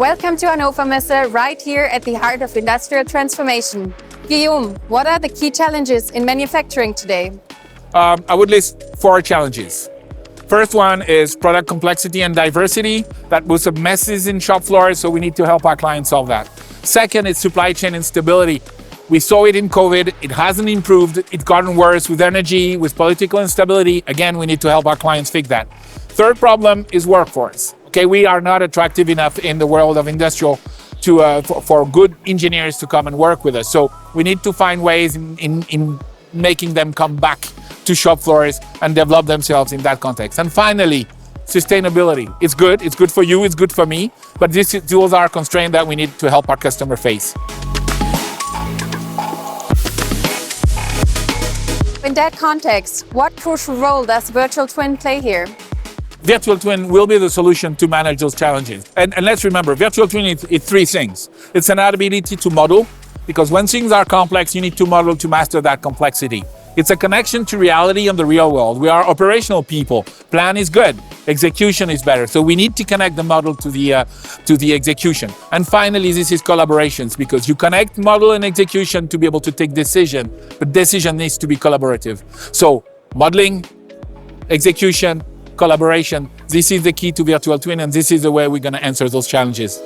Welcome to Hannover Messe, right here at the heart of industrial transformation. Guillaume, what are the key challenges in manufacturing today? I would list 4 challenges. First one is product complexity and diversity. That was some messes in shop floors, so we need to help our clients solve that. Second is supply chain instability. We saw it in COVID, it hasn't improved, it's gotten worse with energy, with political instability. Again, we need to help our clients fix that. Third problem is workforce. Okay, we are not attractive enough in the world of industrial for good engineers to come and work with us. So we need to find ways in making them come back to shop floors and develop themselves in that context. And finally, sustainability. It's good for you, it's good for me, but those are constraints that we need to help our customer face. In that context, what crucial role does virtual twin play here? Virtual twin will be the solution to manage those challenges. And let's remember, virtual twin is 3 things. It's an ability to model, because when things are complex, you need to model to master that complexity. It's a connection to reality and the real world. We are operational people. Plan is good, execution is better. So we need to connect the model to the execution. And finally, this is collaborations, because you connect model and execution to be able to take decision, but decision needs to be collaborative. So modeling, execution, collaboration, this is the key to virtual twin, and this is the way we're going to answer those challenges.